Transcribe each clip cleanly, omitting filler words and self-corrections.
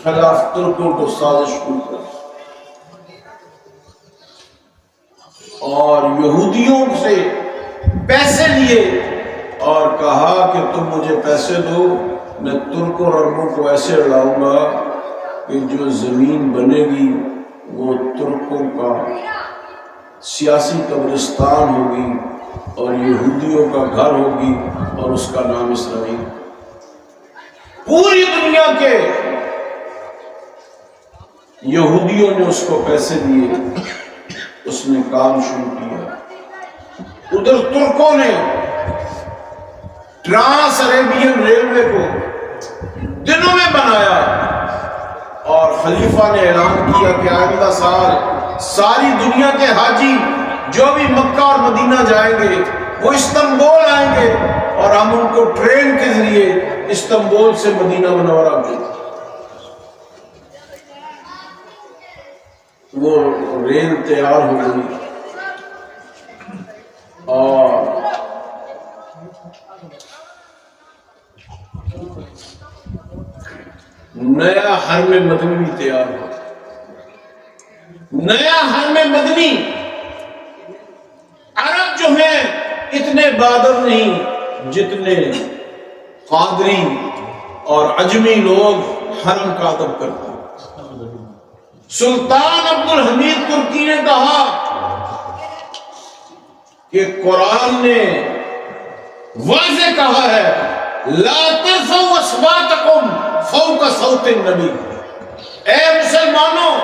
خلاف ترکوں کو سازش کی اور یہودیوں سے پیسے لیے اور کہا کہ تم مجھے پیسے دو، میں ترکوں اور عربوں کو ایسے اڑاؤں گا کہ جو زمین بنے گی وہ ترکوں کا سیاسی قبرستان ہوگی اور یہودیوں کا گھر ہوگی اور اس کا نام اسرائیل۔ پوری دنیا کے یہودیوں نے اس کو پیسے دیے، اس نے کام شروع کیا۔ ادھر ترکوں نے ٹرانس عربین ریلوے کو دنوں میں بنایا اور خلیفہ نے اعلان کیا کہ آئندہ سال ساری دنیا کے حاجی جو بھی مکہ اور مدینہ جائیں گے وہ استنبول آئیں گے اور ہم ان کو ٹرین کے ذریعے استنبول سے مدینہ منورہ بھیجیں۔ وہ ریل تیار ہو گئی اور نیا حرم مدنی بھی تیار ہو۔ نیا حرم مدنی، عرب جو ہیں اتنے بہادر نہیں جتنے قادری اور عجمی لوگ حرم کا ادب کرتے ہیں۔ سلطان عبد الحمید ترکی نے کہا کہ قرآن نے واضح کہا ہے لا ترفعوا اصواتکم فوق صوت النبی، اے مسلمانوں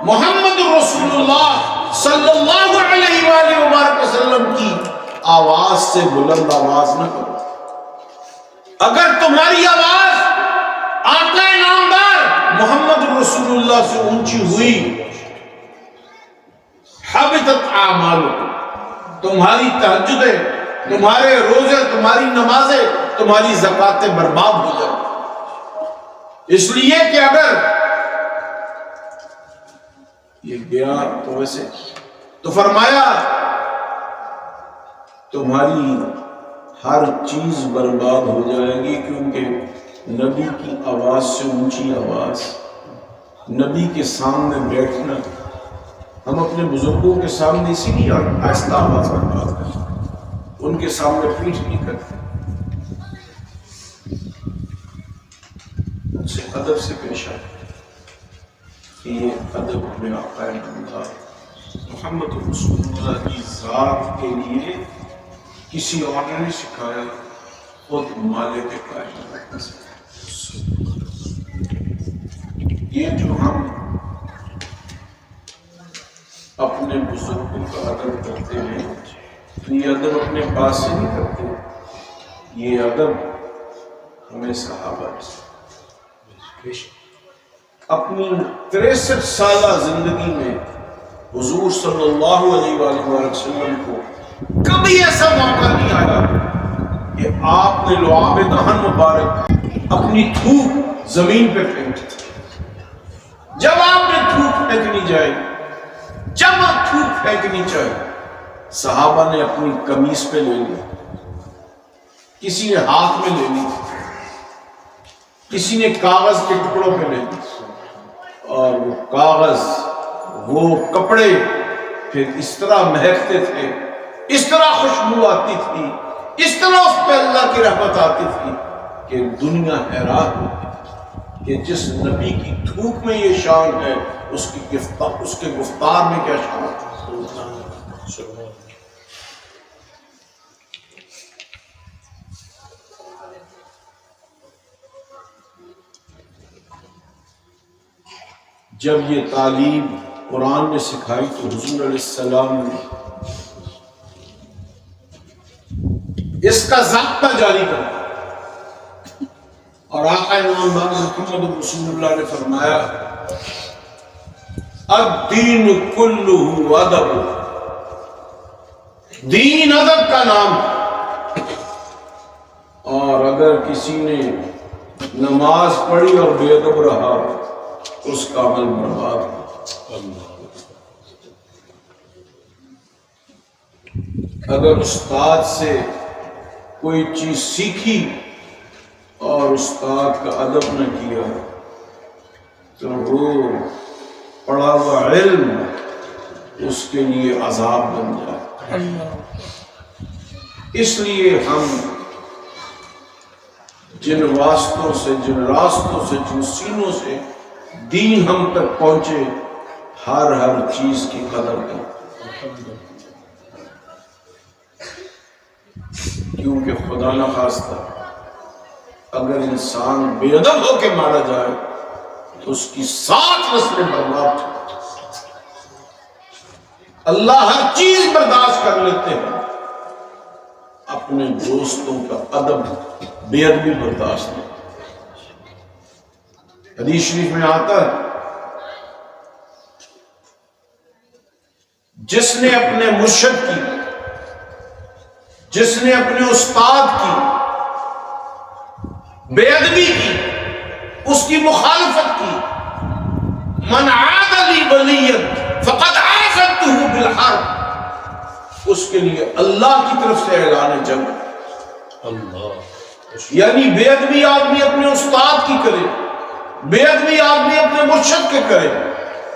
محمد رسول اللہ صلی اللہ علیہ وآلہ وبارک وسلم کی آواز سے بلند آواز نہ کرو۔ اگر تمہاری آواز آقا نامدار محمد رسول اللہ سے اونچی ہوئی حبطت اعمالکم، تمہاری تہجدیں، تمہارے روزے، تمہاری نمازیں، تمہاری زکاتیں برباد ہو جائیں۔ اس لیے کہ اگر یہ گیا تو ویسے تو فرمایا تمہاری ہر چیز برباد ہو جائے گی، کیونکہ نبی کی آواز سے اونچی آواز، نبی کے سامنے بیٹھنا، ہم اپنے بزرگوں کے سامنے اسی لیے آہستہ آواز میں بات کرتے ہیں، ان کے سامنے پیٹھ نہیں کرتے، ان سے ادب سے پیش آئے کہ یہ ادب میں آقا نامدار محمد رسول اللہ کی ذات کے لیے کسی اور نے نہیں سکھایا، خود مالک کائنات نے سکھایا۔ یہ جو ہم اپنے بزرگوں کا ادب کرتے ہیں، یہ ادب اپنے پاس سے نہیں کرتے، یہ ادب ہمیں صحابہ سے اپنی 63 سالہ زندگی میں حضور صلی اللہ علیہ وآلہ وسلم کو کبھی ایسا موقع نہیں آیا کہ آپ نے لعاب دہن مبارک اپنی تھوک زمین پہ پھینکی تھی۔ جب آپ نے تھوک پھینکنی جائے، جب آپ تھوک پھینکنی چاہیے، صحابہ نے اپنی قمیص پہ لے لی، کسی نے ہاتھ میں لے لی، کسی نے کاغذ کے ٹکڑوں پہ لے لی، اور وہ کاغذ، وہ کپڑے پھر اس طرح مہکتے تھے، اس طرح خوشبو آتی تھی، اس طرح اس پہ اللہ کی رحمت آتی تھی کہ دنیا حیران ہوتی تھی کہ جس نبی کی تھوک میں یہ شان ہے، اس کے گفتار میں کیا شان ہے۔ جب یہ تعلیم قرآن نے سکھائی تو حضور علیہ السلام نے اس کا ضابطہ جاری کر دیا، اور آقا نامدار محمد رسول اللہ نے فرمایا الدین کلہ ادب، دین ادب کا نام ہے، اور اگر کسی نے نماز پڑھی اور بے ادب رہا اس کا عمل برباد ہو۔ اگر استاد سے کوئی چیز سیکھی اور استاد کا ادب نہ کیا تو وہ پڑھا ہوا علم اس کے لیے عذاب بن جائے۔ اس لیے ہم جن واسطوں سے، جن راستوں سے، جن سینوں سے دین ہم تک پہنچے، ہر چیز کی قدر کریں، کیونکہ خدا نخواستہ اگر انسان بے ادب ہو کے مارا جائے تو اس کی 7 نسلیں برباد ہو۔ اللہ ہر چیز برداشت کر لیتے ہیں، اپنے دوستوں کا ادب، بے ادبی برداشت نہیں۔ حدیث شریف میں آتا ہے جس نے اپنے مرشد کی، جس نے اپنے استاد کی بے ادبی کی، اس کی مخالفت کی، من عاد لی ولیا فقد آذنتہ بالحرب، اس کے لیے اللہ کی طرف سے اعلان جنگ۔ یعنی بے ادبی آدمی اپنے استاد کی کرے، بے ادبی آدمی اپنے مرشد کے کرے،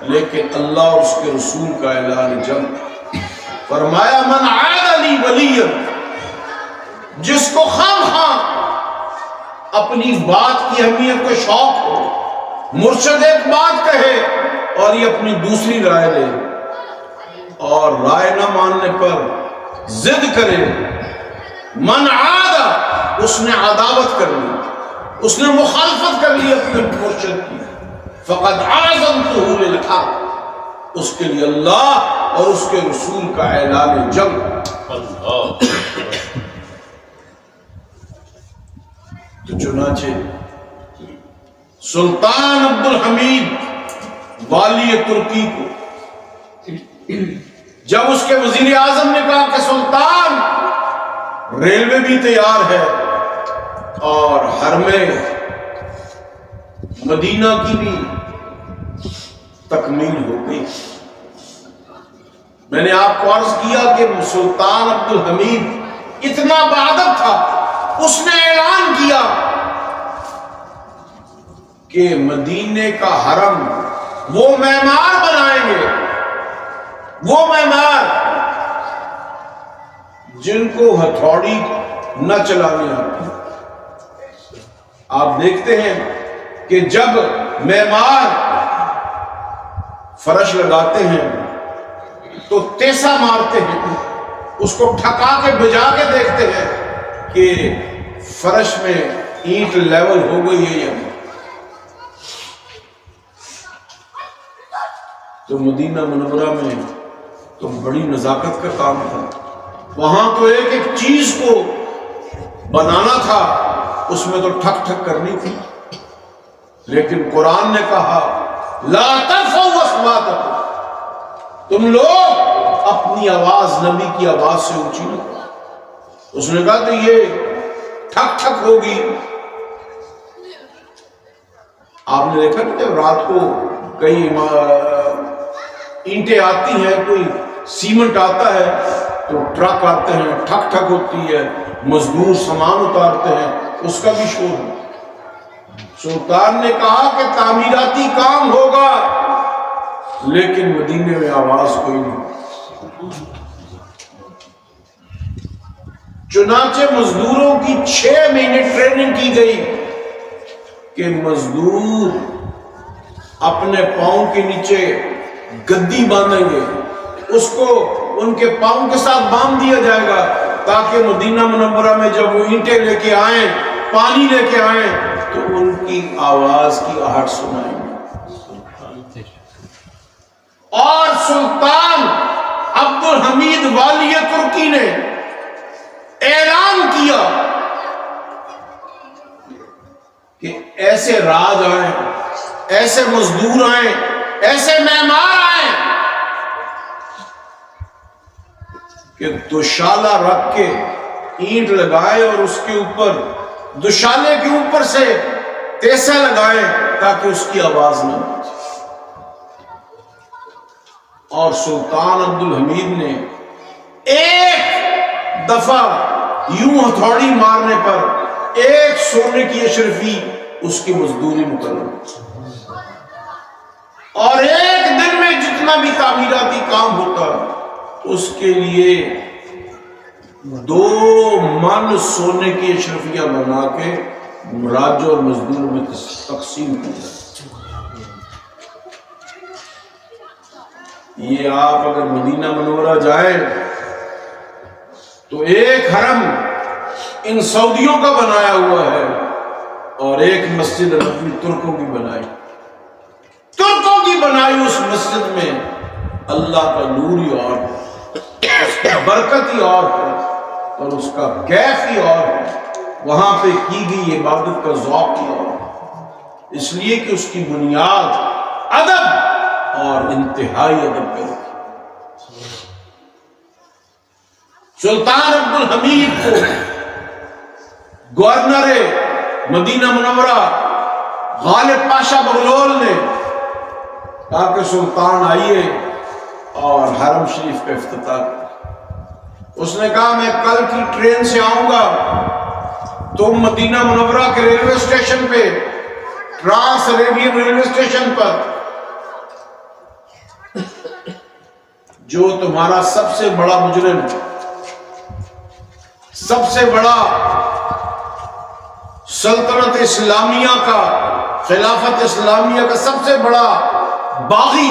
لیکن اللہ اور اس کے رسول کا اعلان جنگ۔ فرمایا من عاد لی ولیا، جس کو خام خام اپنی بات کی اہمیت کا شوق ہو، مرشد ایک بات کہے اور یہ اپنی دوسری رائے دے، اور رائے نہ ماننے پر ضد کرے، من عاد، اس نے عداوت کر لی، اس نے مخالفت کر لی اپنے مرشد کی، فقد آذنتہ بالحرب، اس کے لیے اللہ اور اس کے رسول کا اعلان جنگ۔ تو چنانچہ سلطان عبد الحمید والی ترکی کو جب اس کے وزیر اعظم نے کہا کہ سلطان ریلوے بھی تیار ہے اور حرم مدینہ کی بھی تکمیل ہو گئی، میں نے آپ کو عرض کیا کہ سلطان عبد الحمید اتنا بہادر تھا، اس نے اعلان کیا کہ مدینے کا حرم وہ معمار بنائیں گے، وہ معمار جن کو ہتھوڑی نہ چلانے آتی۔ آپ دیکھتے ہیں کہ جب معمار فرش لگاتے ہیں تو تیسا مارتے ہیں، اس کو ٹھکا کے بجا کے دیکھتے ہیں کہ فرش میں اینٹ لیول ہو گئی ہے یا نہیں۔ تو مدینہ منورہ میں تو بڑی نزاکت کا کام تھا، وہاں تو ایک ایک چیز کو بنانا تھا، اس میں تو ٹھک ٹھک کرنی تھی، لیکن قرآن نے کہا لا ترفعوا اصواتکم، تم لوگ اپنی آواز نبی کی آواز سے اونچی نہ کرو۔ اس نے کہا تو یہ ٹھک ٹھک ہوگی۔ آپ نے دیکھا کہ رات کو کئی اینٹیں آتی ہیں، کوئی سیمنٹ آتا ہے تو ٹرک آتے ہیں، ٹھک ٹھک ہوتی ہے، مزدور سامان اتارتے ہیں، اس کا بھی شور ہے۔ سلطان نے کہا کہ تعمیراتی کام ہوگا لیکن مدینے میں آواز کوئی نہیں۔ چنانچہ مزدوروں کی 6 مہینے ٹریننگ کی گئی کہ مزدور اپنے پاؤں کے نیچے گدی باندھیں گے، اس کو ان کے پاؤں کے ساتھ باندھ دیا جائے گا تاکہ مدینہ منورہ میں جب وہ اینٹیں لے کے آئیں، پانی لے کے آئیں تو ان کی آواز کی آہٹ سنائیں گے۔ اور سلطان عبد الحمید والی ترکی نے اعلان کیا کہ ایسے راج آئیں، ایسے مزدور آئیں، ایسے معمار آئیں کہ دوشالہ رکھ کے اینٹ لگائے اور اس کے اوپر دوشالے کے اوپر سے تیسا لگائیں تاکہ اس کی آواز نہ پہنچے۔ اور سلطان عبد الحمید نے ایک دفعہ یوں ہتھوڑی مارنے پر 1 سونے کی اشرفی اس کی مزدوری مقرر۔ اور ایک دن میں جتنا بھی تعمیراتی کام ہوتا اس کے لیے 2 من سونے کی اشرفیہ بنا کے مراجع اور مزدور میں تقسیم کیا۔ یہ آپ اگر مدینہ منورہ جائیں تو ایک حرم ان سعودیوں کا بنایا ہوا ہے اور ایک مسجد نبوی ترکوں کی بنائی، ترکوں کی بنائی اس مسجد میں اللہ کا نور ہی اور ہے، اس کی برکت ہی اور ہے اور اس کا کیف ہی اور ہے، وہاں پہ کی گئی عبادت کا ذوق ہی اور ہے، اس لیے کہ اس کی بنیاد ادب اور انتہائی ادب پہ رکھی۔ سلطان عبدالحمید کو گورنر مدینہ منورہ غالب پاشا بغلول نے کہا کہ سلطان آئیے اور حرم شریف کا افتتاح کریں۔ اس نے کہا میں کل کی ٹرین سے آؤں گا، تم مدینہ منورہ کے ریلوے اسٹیشن پہ، ٹرانس عربین ریلوے اسٹیشن پر جو تمہارا سب سے بڑا مجرم، سب سے بڑا سلطنت اسلامیہ کا، خلافت اسلامیہ کا سب سے بڑا باغی،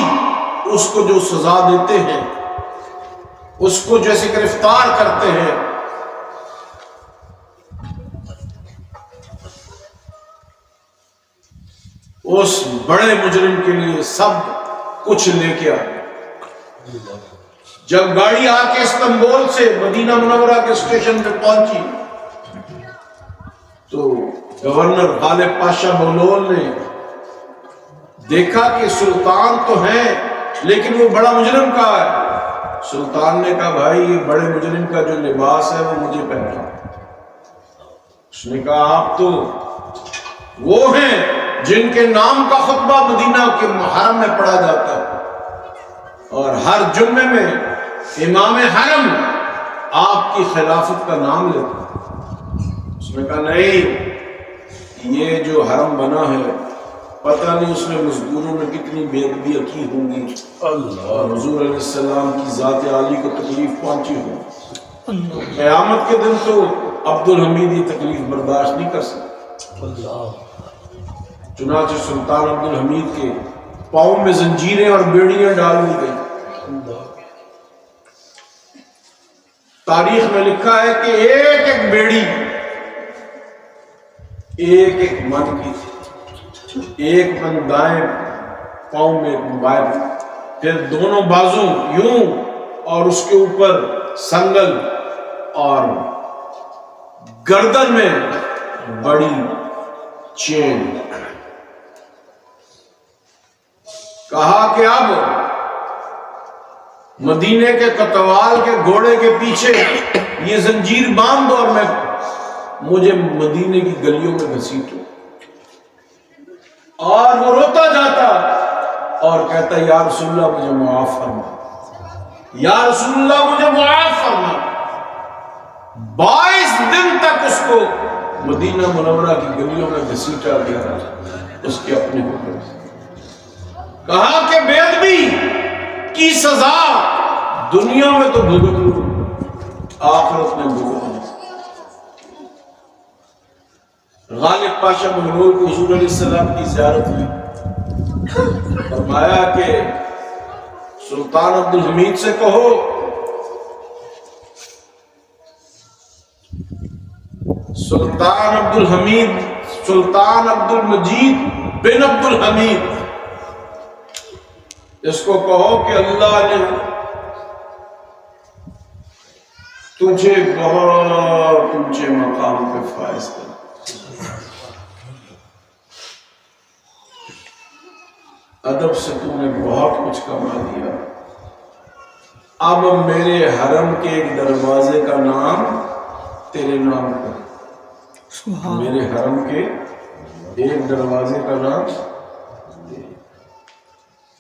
اس کو جو سزا دیتے ہیں، اس کو جیسے گرفتار کرتے ہیں، اس بڑے مجرم کے لیے سب کچھ لے کے آئے۔ جب گاڑی آ کے استنبول سے مدینہ منورہ کے اسٹیشن پہ پہنچی تو گورنر غالب پاشا بغلول نے دیکھا کہ سلطان تو ہیں لیکن وہ بڑا مجرم کا ہے۔ سلطان نے کہا بھائی یہ بڑے مجرم کا جو لباس ہے وہ مجھے پہنا۔ اس نے کہا آپ تو وہ ہیں جن کے نام کا خطبہ مدینہ کے حرم میں پڑھا جاتا ہے اور ہر جمعے میں امام حرم آپ کی خلافت کا نام لیتا ہے۔ اس نے کہا نہیں، یہ جو حرم بنا ہے پتہ نہیں اس میں مزدوروں نے کتنی بے ادبیاں کی ہوں گی اور حضور علیہ السلام کی ذات عالی کو تکلیف پہنچی ہو، قیامت کے دن تو عبدالحمید یہ تکلیف برداشت نہیں کر سکتا۔ چنانچہ سلطان عبدالحمید کے پاؤں میں زنجیریں اور بیڑیاں ڈال دی گئی۔ تاریخ میں لکھا ہے کہ ایک ایک بیڑی ایک ایک من کی تھی، ایک من دائیں پاؤں میں بائیں، پھر دونوں بازو یوں اور اس کے اوپر سنگل اور گردن میں بڑی چین۔ کہا کہ اب مدینے کے کتوال کے گھوڑے کے پیچھے یہ زنجیر باندھ دو اور مجھے مدینے کی گلیوں میں گھسیٹو۔ اور وہ روتا جاتا اور کہتا یا رسول اللہ مجھے معاف فرما، یا رسول اللہ مجھے معاف فرما۔ 22 دن تک اس کو مدینہ منورہ کی گلیوں میں گھسیٹا گیا اس کے اپنے حکم سے۔ کہا کہ بے ادبی کی سزا دنیا میں تو بھگت لو، آخرت میں بھگت لو۔ غالب پاشا بغلول کو حضور علیہ السلام کی زیارت ہوئی، فرمایا کہ سلطان عبدالحمید سے کہو سلطان عبدالحمید، سلطان عبدالمجید بن عبدالحمید، اس کو کہو کہ اللہ نے تجھے بہت اونچے مقام پہ فائز کر، ادب سے تم نے بہت کچھ کما دیا، اب میرے حرم کے ایک دروازے کا نام تیرے نام کر، میرے حرم کے ایک دروازے کا نام۔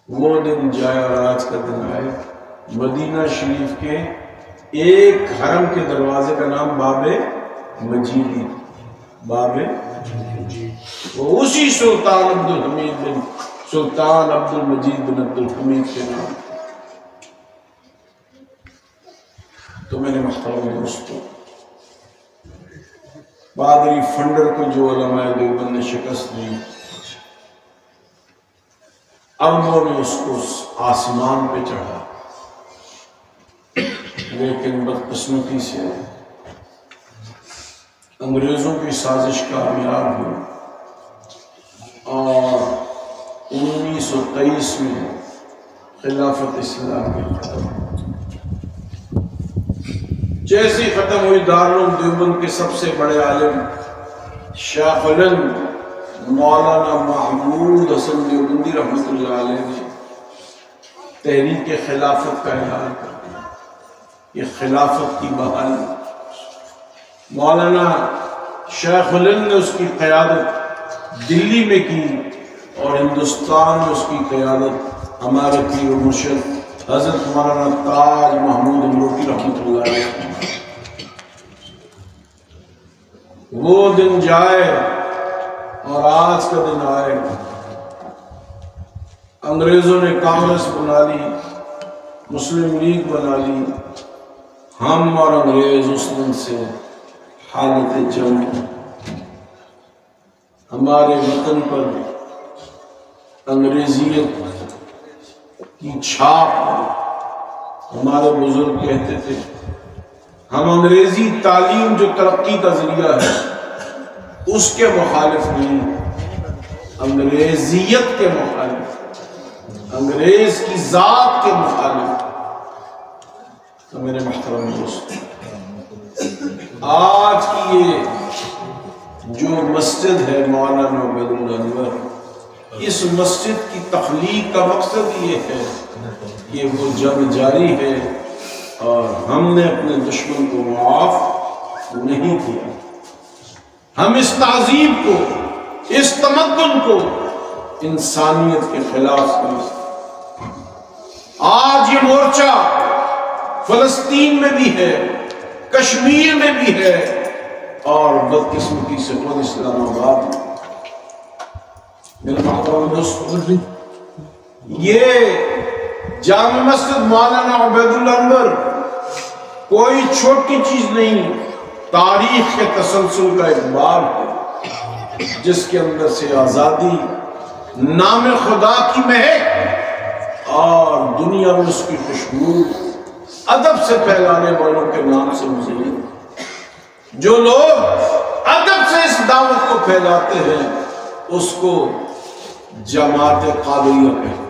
وہ دن جائے اور آج کا دن آئے، مدینہ شریف کے ایک حرم کے دروازے کا نام باب مجیدی، باب وہ اسی سلطان عبدالحمید بن سلطان عبد المجید بن عبد الحمید کے نام. تو میں نے محترم دوستوں، پادری فنڈر کو جو علماء دیوبند نے شکست دی، اربوں نے اس کو آسمان پہ چڑھا، لیکن بدقسمتی سے انگریزوں کی سازش کامیاب ہوئی اور 1923 میں خلافت اسلامی ختم. جیسے ختم ہوئی، دارالعلوم دیوبند کے سب سے بڑے عالم شیخ الہند مولانا محمود حسن دیوبندی رحمۃ اللہ علیہ نے تحریک خلافت کا اعلان کر دیا. یہ خلافت کی بحالی، مولانا شیخ الہند نے اس کی قیادت دلی میں کی اور ہندوستان میں اس کی قیادت ہمارے پیر و مرشد حضرت مولانا تاج محمود امروٹی رحمۃ اللہ علیہ. وہ دن جائے اور آج کا دن آئے. انگریزوں نے کانگریس بنا لی، مسلم لیگ بنا لی، ہم اور انگریز اس دن سے حالت جنگ. ہمارے وطن پر انگریزیت کی چھاپ. ہمارے بزرگ کہتے تھے ہم انگریزی تعلیم جو ترقی کا ذریعہ ہے اس کے مخالف نہیں، انگریزیت کے مخالف، انگریز کی ذات کے مخالف. تو میرے محترم دوست، آج کی یہ جو مسجد ہے مولانا عبید اللہ انور، اس مسجد کی تخلیق کا مقصد یہ ہے کہ وہ جنگ جاری ہے اور ہم نے اپنے دشمن کو معاف نہیں کیا. ہم اس تعظیم کو، اس تمدن کو انسانیت کے خلاف سمجھتے. آج یہ مورچہ فلسطین میں بھی ہے، کشمیر میں بھی ہے اور بدقسمتی سے خود اسلام آباد میں. میرے محترم دوست، یہ جامع مسجد مولانا عبید اللہ انور کوئی چھوٹی چیز نہیں، تاریخ کے تسلسل کا ایک باب ہے جس کے اندر سے آزادی، نام خدا کی مہک اور دنیا میں اس کی خوشبو ادب سے پھیلانے والوں کے نام سے مزید. جو لوگ ادب سے اس دعوت کو پھیلاتے ہیں اس کو جماعت قادریہ کہتے ہیں.